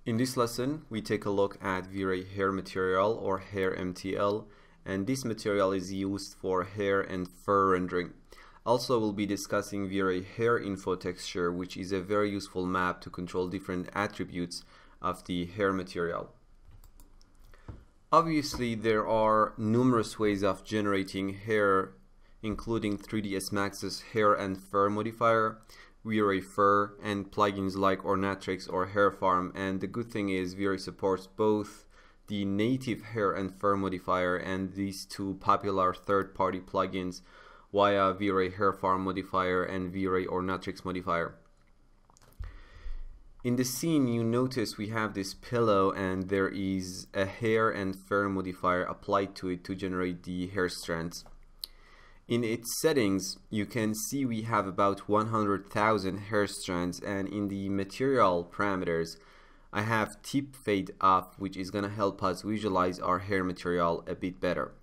In this lesson, we take a look at V-Ray hair material or hair MTL, and this material is used for hair and fur rendering. Also, we'll be discussing V-Ray hair info texture, which is a very useful map to control different attributes of the hair material. Obviously, there are numerous ways of generating hair, including 3ds Max's hair and fur modifier, V-Ray Fur, and plugins like Ornatrix or Hair Farm. And the good thing is V-Ray supports both the native hair and fur modifier and these two popular third-party plugins via V-Ray Hair Farm modifier and V-Ray Ornatrix modifier. In the scene, you notice we have this pillow and there is a hair and fur modifier applied to it to generate the hair strands. In its settings, you can see we have about 100,000 hair strands, and in the material parameters, I have tip fade off, which is going to help us visualize our hair material a bit better.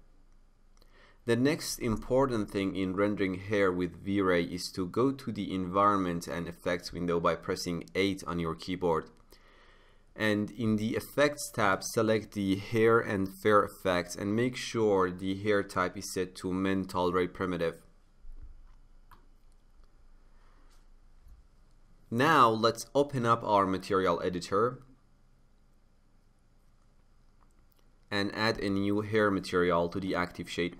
The next important thing in rendering hair with V-Ray is to go to the environment and effects window by pressing 8 on your keyboard. And in the effects tab, select the hair and fur effects and make sure the hair type is set to men tolerate primitive. Now let's open up our material editor and add a new hair material to the active shade.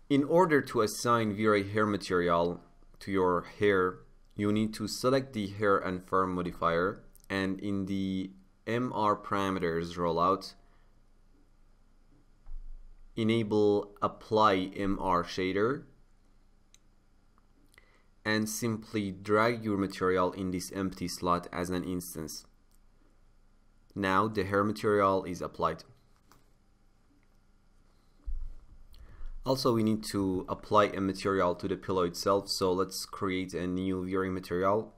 In order to assign V-Ray hair material to your hair, you need to select the hair and fur modifier, and in the MR parameters rollout, enable apply MR shader and simply drag your material in this empty slot as an instance. Now the hair material is applied. Also, we need to apply a material to the pillow itself, so let's create a new V-Ray material.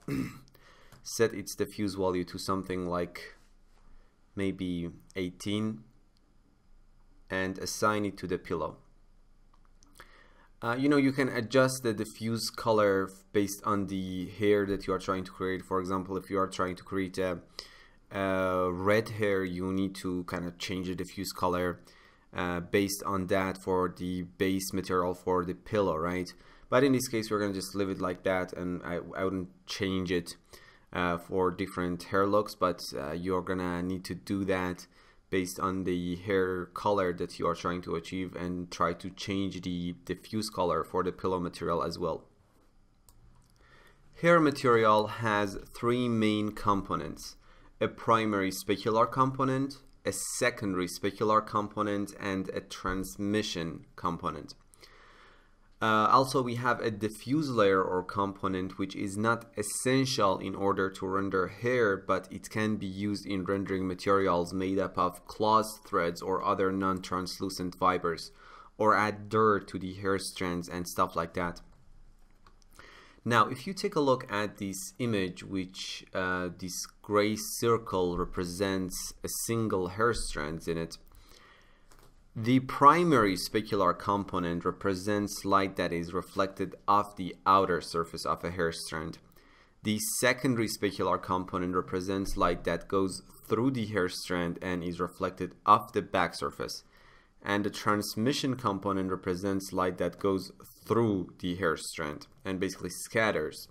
Set its diffuse value to something like maybe 18 and assign it to the pillow. You can adjust the diffuse color based on the hair that you are trying to create. For example, if you are trying to create a red hair, you need to kind of change the diffuse color based on that for the base material for the pillow, right? But in this case, we're going to just leave it like that, and I wouldn't change it for different hair looks, but you're going to need to do that based on the hair color that you are trying to achieve, and try to change the diffuse color for the pillow material as well. Hair material has three main components: a primary specular component, a secondary specular component, and a transmission component. Also, we have a diffuse layer or component, which is not essential in order to render hair, but it can be used in rendering materials made up of cloth threads or other non-translucent fibers, or add dirt to the hair strands and stuff like that. Now, if you take a look at this image, which this gray circle represents a single hair strand in it, the primary specular component represents light that is reflected off the outer surface of a hair strand. The secondary specular component represents light that goes through the hair strand and is reflected off the back surface. And the transmission component represents light that goes through the hair strand and basically scatters.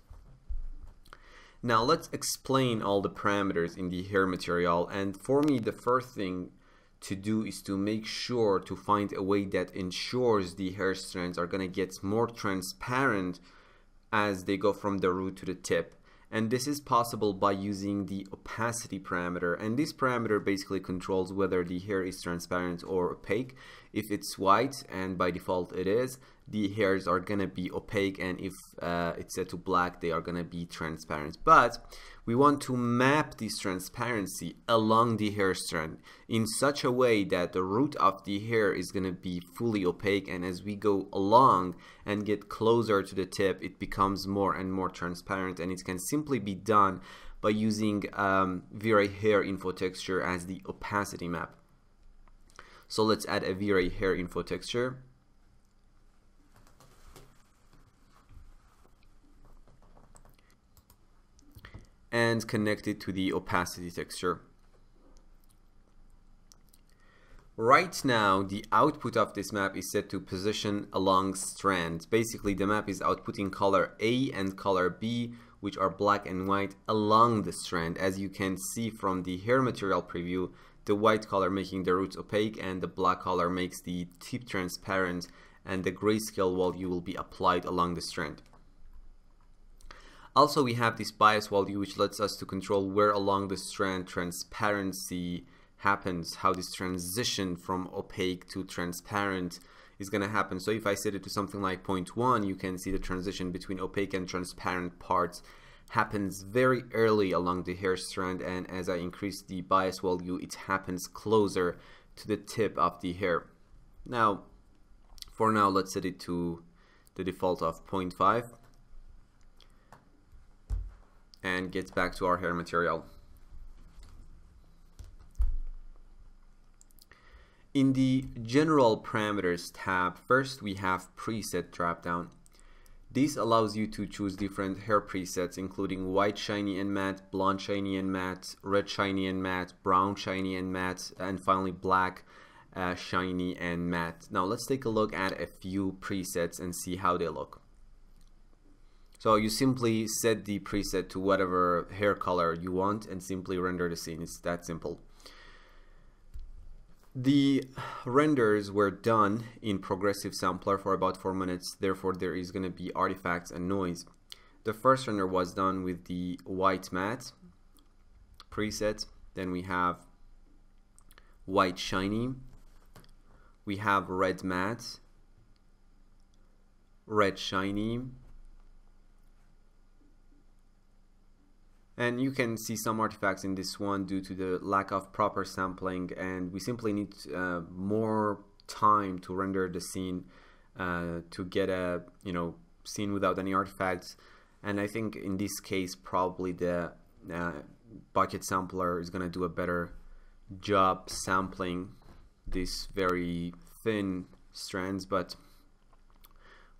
Now let's explain all the parameters in the hair material, and for me the first thing to do is to make sure to find a way that ensures the hair strands are going to get more transparent as they go from the root to the tip. And this is possible by using the opacity parameter, and this parameter basically controls whether the hair is transparent or opaque. If it's white, and by default it is, the hairs are gonna be opaque, and if it's set to black, they are gonna be transparent. But we want to map this transparency along the hair strand in such a way that the root of the hair is gonna be fully opaque, and as we go along and get closer to the tip, it becomes more and more transparent, and it can simply be done by using V-Ray hair info texture as the opacity map. So let's add a V-Ray hair info texture. and connect it to the opacity texture. Right now, the output of this map is set to position along strands. Basically, the map is outputting color A and color B, which are black and white, along the strand. As you can see from the hair material preview, the white color making the roots opaque and the black color makes the tip transparent, and the grayscale value will be applied along the strand. Also, we have this bias value which lets us to control where along the strand transparency happens, how this transition from opaque to transparent is going to happen. So if I set it to something like 0.1, you can see the transition between opaque and transparent parts happens very early along the hair strand, and as I increase the bias value, it happens closer to the tip of the hair. Now, for now, let's set it to the default of 0.5 and get back to our hair material. In the General Parameters tab, first we have Preset dropdown. This allows you to choose different hair presets, including white shiny and matte, blonde shiny and matte, red shiny and matte, brown shiny and matte, and finally black shiny and matte. Now let's take a look at a few presets and see how they look. So you simply set the preset to whatever hair color you want and simply render the scene. It's that simple. The renders were done in progressive sampler for about 4 minutes, therefore there is going to be artifacts and noise. The first render was done with the white matte preset, then we have white shiny, we have red matte, red shiny, and you can see some artifacts in this one due to the lack of proper sampling, and we simply need more time to render the scene to get a scene without any artifacts. And I think in this case probably the bucket sampler is gonna do a better job sampling these very thin strands, but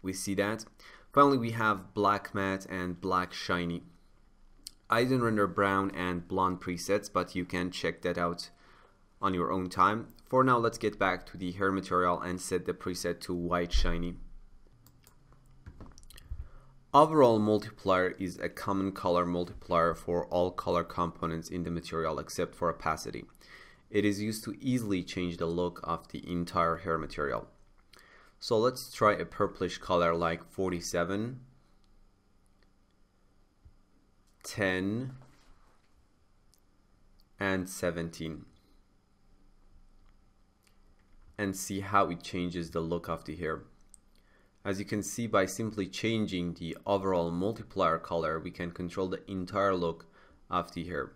we see that. Finally, we have black matte and black shiny. I didn't render brown and blonde presets, but you can check that out on your own time. For now, let's get back to the hair material and set the preset to white shiny. Overall multiplier is a common color multiplier for all color components in the material except for opacity. It is used to easily change the look of the entire hair material. So let's try a purplish color like 47. 10 and 17 and see how it changes the look of the hair. As you can see, by simply changing the overall multiplier color, we can control the entire look of the hair.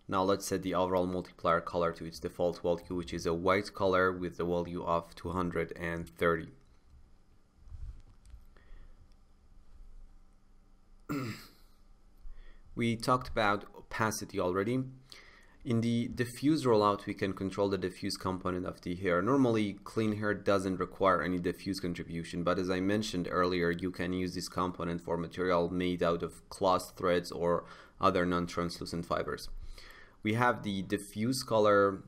Now let's set the overall multiplier color to its default value, which is a white color with the value of 230. We talked about opacity already. In the diffuse rollout, we can control the diffuse component of the hair. Normally, clean hair doesn't require any diffuse contribution, but as I mentioned earlier, you can use this component for material made out of cloth threads or other non-translucent fibers. We have the diffuse color,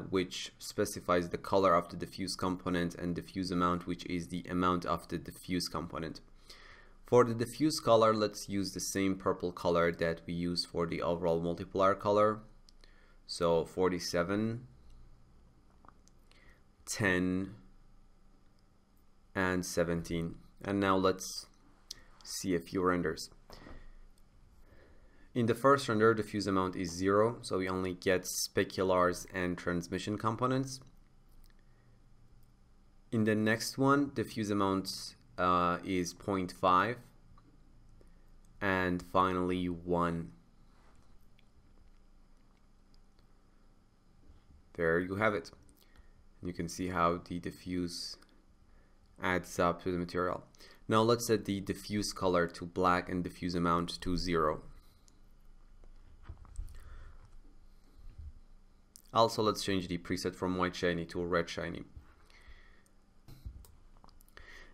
which specifies the color of the diffuse component, and diffuse amount, which is the amount of the diffuse component. For the diffuse color, let's use the same purple color that we use for the overall multiplier color. So 47, 10, and 17. And now let's see a few renders. In the first render, diffuse amount is 0, so we only get speculars and transmission components. In the next one, diffuse amount is 0.5, and finally 1. There you have it. You can see how the diffuse adds up to the material. Now let's set the diffuse color to black and diffuse amount to 0. Also, let's change the preset from white shiny to red shiny.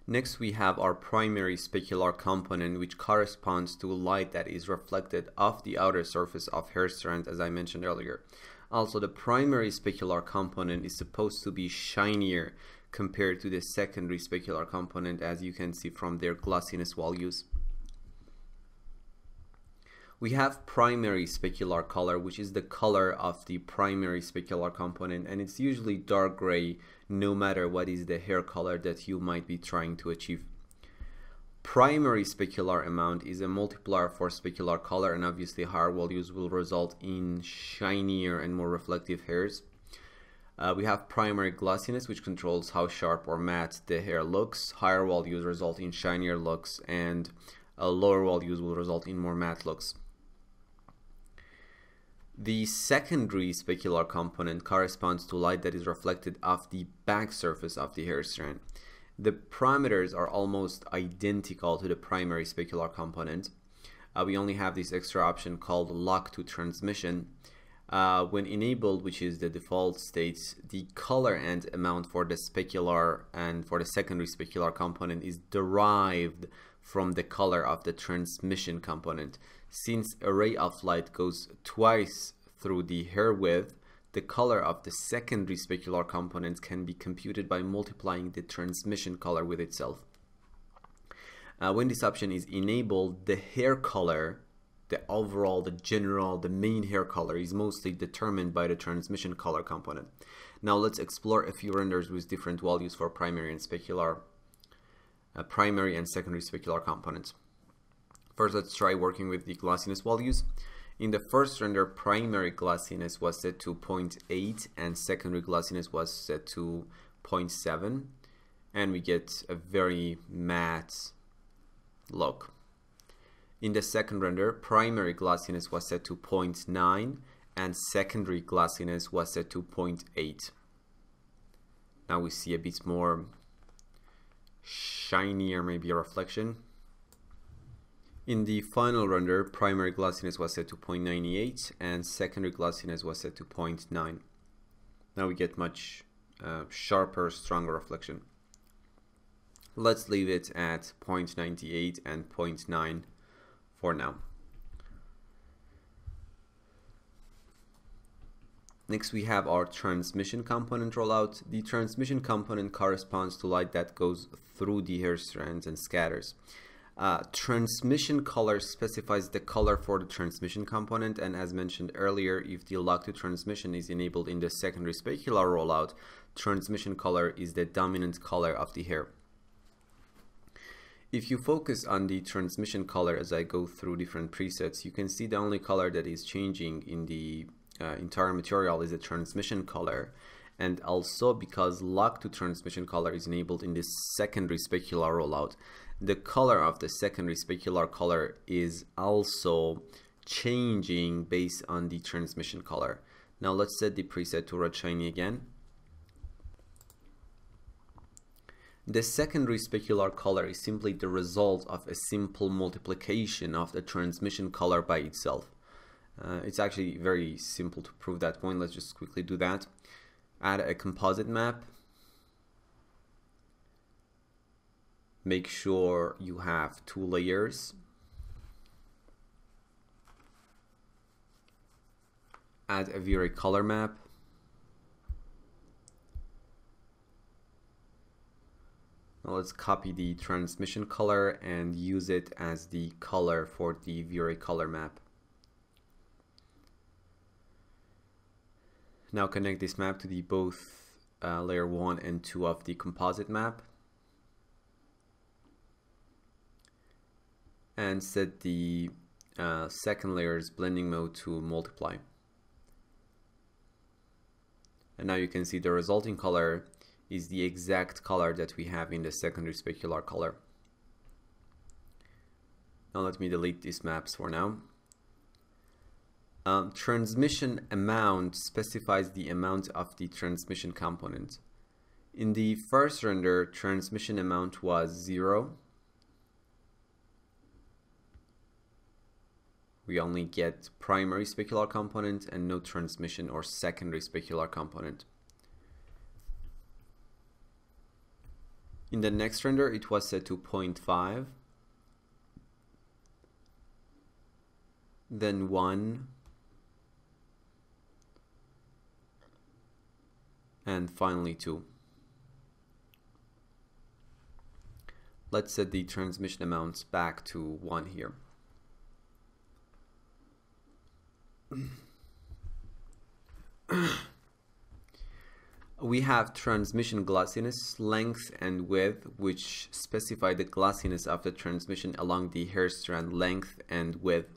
Next, we have our primary specular component, which corresponds to light that is reflected off the outer surface of hair strand, as I mentioned earlier. Also, the primary specular component is supposed to be shinier compared to the secondary specular component, as you can see from their glossiness values. We have primary specular color, which is the color of the primary specular component, and it's usually dark gray no matter what is the hair color that you might be trying to achieve. Primary specular amount is a multiplier for specular color, and obviously higher values will result in shinier and more reflective hairs. We have primary glossiness, which controls how sharp or matte the hair looks. Higher values result in shinier looks, and lower values will result in more matte looks. The secondary specular component corresponds to light that is reflected off the back surface of the hair strand. The parameters are almost identical to the primary specular component. We only have this extra option called lock to transmission. When enabled, which is the default state, the color and amount for the specular and for the secondary specular component is derived from the color of the transmission component. Since a ray of light goes twice through the hair width, the color of the secondary specular component can be computed by multiplying the transmission color with itself. When this option is enabled, the hair color, the overall, the general, the main hair color is mostly determined by the transmission color component. Now let's explore a few renders with different values for primary and specular, primary and secondary specular components. First, let's try working with the glossiness values. In the first render, primary glossiness was set to 0.8 and secondary glossiness was set to 0.7, and we get a very matte look. In the second render, primary glossiness was set to 0.9 and secondary glossiness was set to 0.8. Now we see a bit more shinier, maybe a reflection. In the final render, primary glossiness was set to 0.98 and secondary glossiness was set to 0.9. Now we get much sharper, stronger reflection. Let's leave it at 0.98 and 0.9 for now. Next, we have our transmission component rollout. The transmission component corresponds to light that goes through the hair strands and scatters. Transmission color specifies the color for the transmission component, and as mentioned earlier, if the lock to transmission is enabled in the secondary specular rollout, transmission color is the dominant color of the hair. If you focus on the transmission color as I go through different presets, you can see the only color that is changing in the entire material is the transmission color, and also because lock to transmission color is enabled in the secondary specular rollout, the color of the secondary specular color is also changing based on the transmission color. Now let's set the preset to red shiny again. The secondary specular color is simply the result of a simple multiplication of the transmission color by itself. It's actually very simple to prove that point. Let's just quickly do that. Add a composite map. Make sure you have 2 layers. Add a V-Ray color map. Now let's copy the transmission color and use it as the color for the V-Ray color map. Now connect this map to the both layer 1 and 2 of the composite map. And set the second layer's blending mode to multiply. And now you can see the resulting color is the exact color that we have in the secondary specular color. Now let me delete these maps for now. Transmission amount specifies the amount of the transmission component. In the first render, transmission amount was 0. We only get primary specular component and no transmission or secondary specular component. In the next render, it was set to 0.5, then 1, and finally 2. Let's set the transmission amounts back to 1 here. We have transmission glossiness, length, and width, which specify the glossiness of the transmission along the hair strand length and width.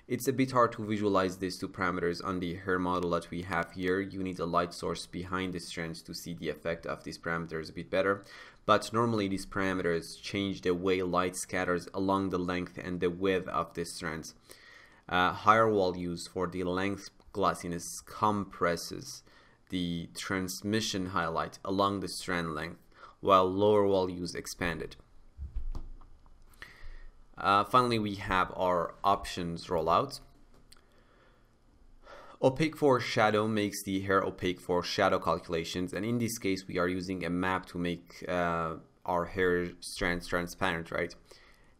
It's a bit hard to visualize these two parameters on the hair model that we have here. You need a light source behind the strands to see the effect of these parameters a bit better. But normally these parameters change the way light scatters along the length and the width of the strands. Higher values for the length glossiness compresses the transmission highlight along the strand length, while lower values expand it. Finally, we have our options rollout. Opaque for shadow makes the hair opaque for shadow calculations, and in this case we are using a map to make our hair strands transparent, right?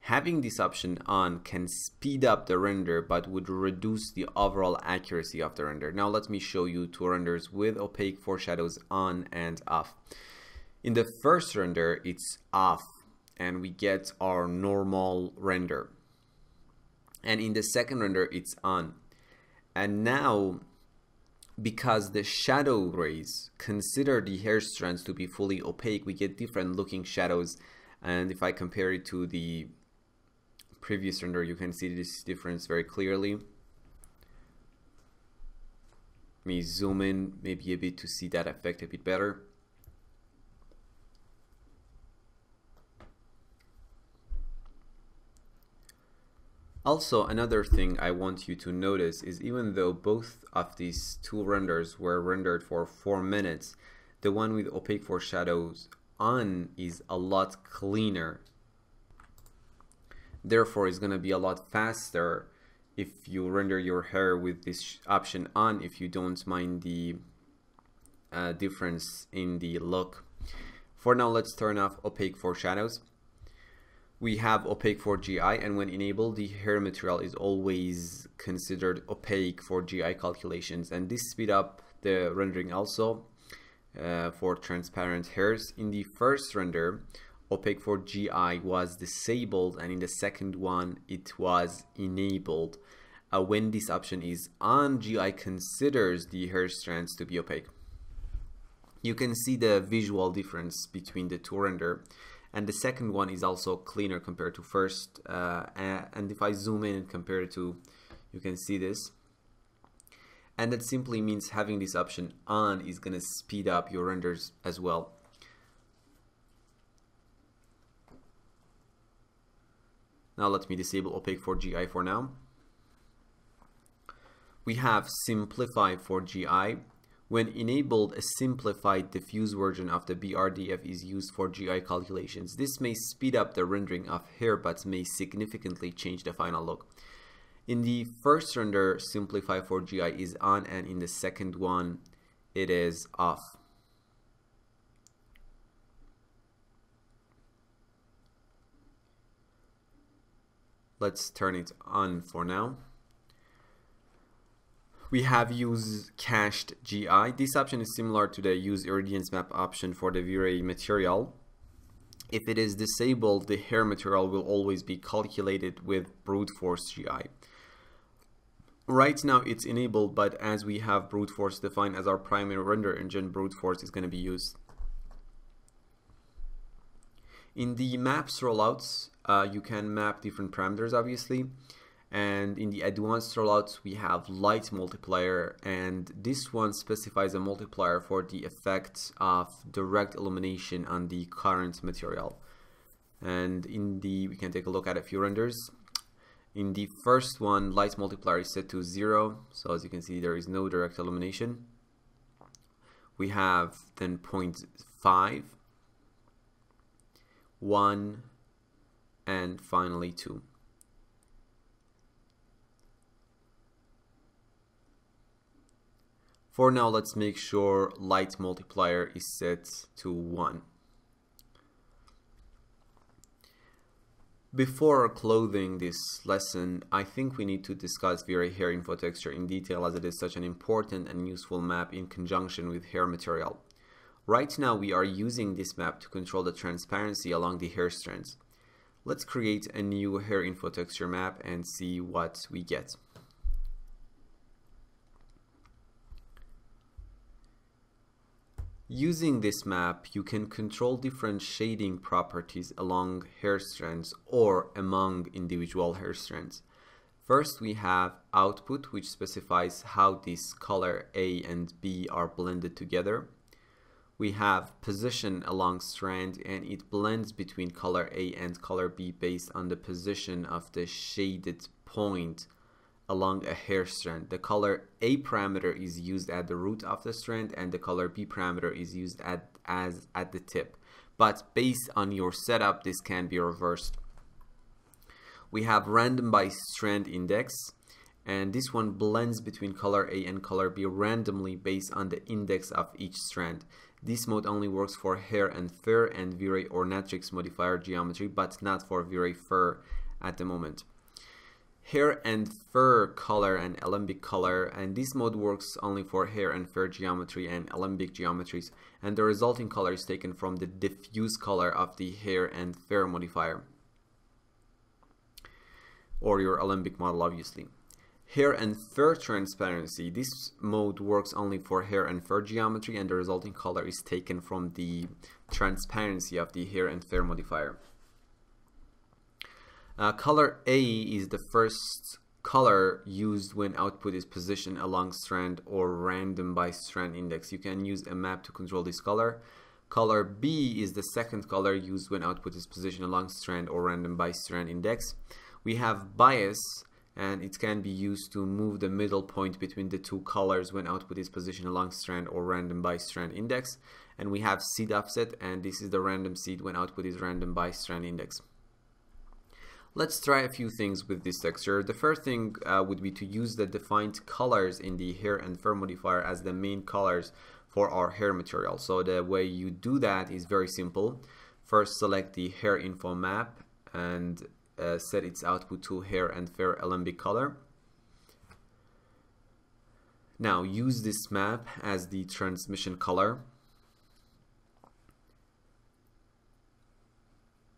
Having this option on can speed up the render but would reduce the overall accuracy of the render. Now let me show you two renders with opaque foreshadows on and off. In the first render, it's off and we get our normal render. And in the second render, it's on. And now, because the shadow rays consider the hair strands to be fully opaque, we get different looking shadows. And if I compare it to the previous render, you can see this difference very clearly. Let me zoom in maybe a bit to see that effect a bit better. Also, another thing I want you to notice is even though both of these two renders were rendered for 4 minutes, the one with opaque foreshadows on is a lot cleaner. Therefore, it's going to be a lot faster if you render your hair with this option on, if you don't mind the difference in the look. For now, let's turn off opaque foreshadows. We have opaque for GI, and when enabled, the hair material is always considered opaque for GI calculations, and this speed up the rendering also for transparent hairs. In the first render, opaque for GI was disabled, and in the second one it was enabled. When this option is on, GI considers the hair strands to be opaque. You can see the visual difference between the two render, and the second one is also cleaner compared to first, and if I zoom in and compare it to, you can see this. And that simply means having this option on is going to speed up your renders as well. Now let me disable opaque for GI for now. We have simplify for GI. When enabled, a simplified diffuse version of the BRDF is used for GI calculations. This may speed up the rendering of hair but may significantly change the final look. In the first render, simplify for GI is on, and in the second one, it is off. Let's turn it on for now. We have use cached GI. This option is similar to the use irradiance map option for the V-Ray material. If it is disabled, the hair material will always be calculated with brute force GI. Right now it's enabled, but as we have brute force defined as our primary render engine, brute force is going to be used. In the maps rollouts, you can map different parameters obviously. And in the advanced rollouts, we have light multiplier, and this one specifies a multiplier for the effects of direct illumination on the current material. And we can take a look at a few renders. In the first one, light multiplier is set to 0, so as you can see, there is no direct illumination. We have then 0.5, 1, and finally 2. For now, let's make sure light multiplier is set to 1. Before closing this lesson, I think we need to discuss V-Ray hair info texture in detail, as it is such an important and useful map in conjunction with hair material. Right now we are using this map to control the transparency along the hair strands. Let's create a new hair info texture map and see what we get. Using this map, you can control different shading properties along hair strands or among individual hair strands. First, we have output, which specifies how this color A and B are blended together. We have position along strand, and it blends between color A and color B based on the position of the shaded point along a hair strand. The color A parameter is used at the root of the strand, and the color B parameter is used at the tip. But based on your setup, this can be reversed. We have random by strand index, and this one blends between color A and color B randomly based on the index of each strand. This mode only works for hair and fur and V-Ray or Natrix modifier geometry, but not for V-Ray fur at the moment. Hair and fur color and alembic color, and this mode works only for hair and fur geometry and alembic geometries, and the resulting color is taken from the diffuse color of the hair and fur modifier, or your alembic model obviously. Hair and fur transparency, this mode works only for hair and fur geometry, and the resulting color is taken from the transparency of the hair and fur modifier. Color A is the first color used when output is positioned along strand or random by strand index. You can use a map to control this color. Color B is the second color used when output is positioned along strand or random by strand index. We have bias, and it can be used to move the middle point between the two colors when output is positioned along strand or random by strand index. And we have seed offset, and this is the random seed when output is random by strand index. Let's try a few things with this texture. The first thing would be to use the defined colors in the hair and fur modifier as the main colors for our hair material. So the way you do that is very simple. First, select the hair info map and set its output to hair and fur alembic color. Now use this map as the transmission color.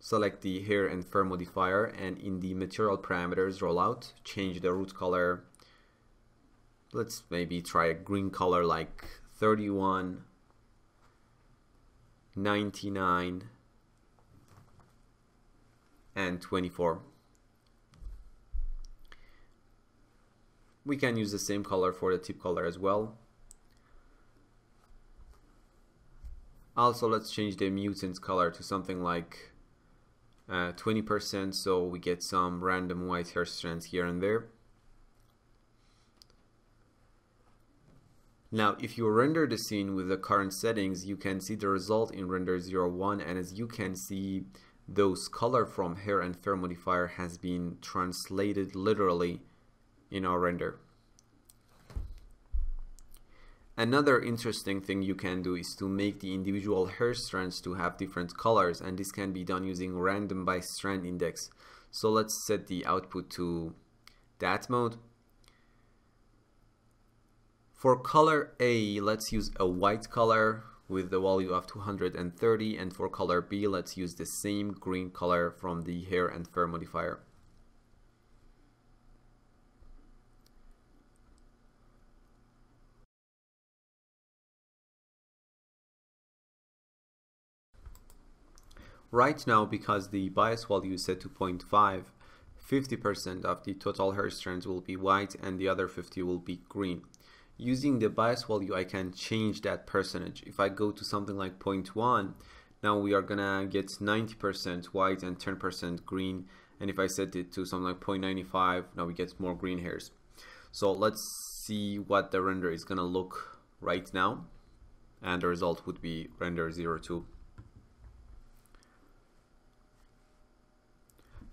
Select the hair and fur modifier, and in the material parameters rollout, change the root color. Let's maybe try a green color like 31, 99, and 24. We can use the same color for the tip color as well. Also, let's change the mutant color to something like 20%, so we get some random white hair strands here and there. Now, if you render the scene with the current settings, you can see the result in render 01, and as you can see, those color from hair and fur modifier has been translated literally in our render. Another interesting thing you can do is to make the individual hair strands to have different colors, and this can be done using random by strand index. So let's set the output to that mode. For color A, let's use a white color with the value of 230, and for color B, let's use the same green color from the hair and fur modifier. Right now, because the bias value is set to 0.5, 50% of the total hair strands will be white and the other 50 will be green. Using the bias value, I can change that percentage. If I go to something like 0.1, now we are gonna get 90% white and 10% green. And if I set it to something like 0.95, now we get more green hairs. So let's see what the render is gonna look right now. And the result would be render 02.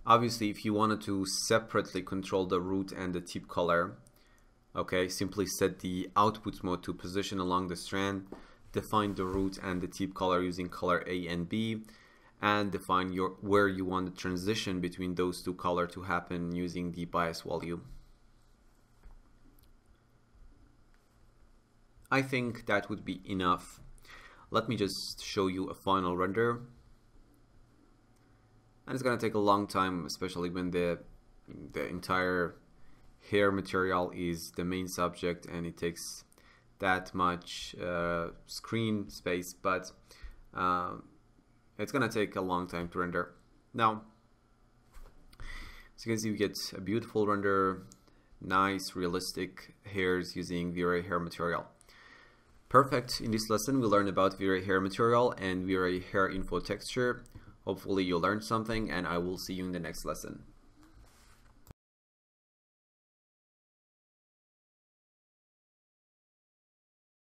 Obviously, if you wanted to separately control the root and the tip color, okay, simply set the output mode to position along the strand, define the root and the tip color using color A and B, and define where you want the transition between those two colors to happen using the bias value. I think that would be enough. Let me just show you a final render. And it's gonna take a long time, especially when the entire hair material is the main subject and it takes that much screen space, but it's gonna take a long time to render. Now, as you can see, we get a beautiful render, nice realistic hairs using V-Ray hair material. Perfect. In this lesson, we learned about V-Ray hair material and V-Ray hair info texture. Hopefully you learned something, and I will see you in the next lesson.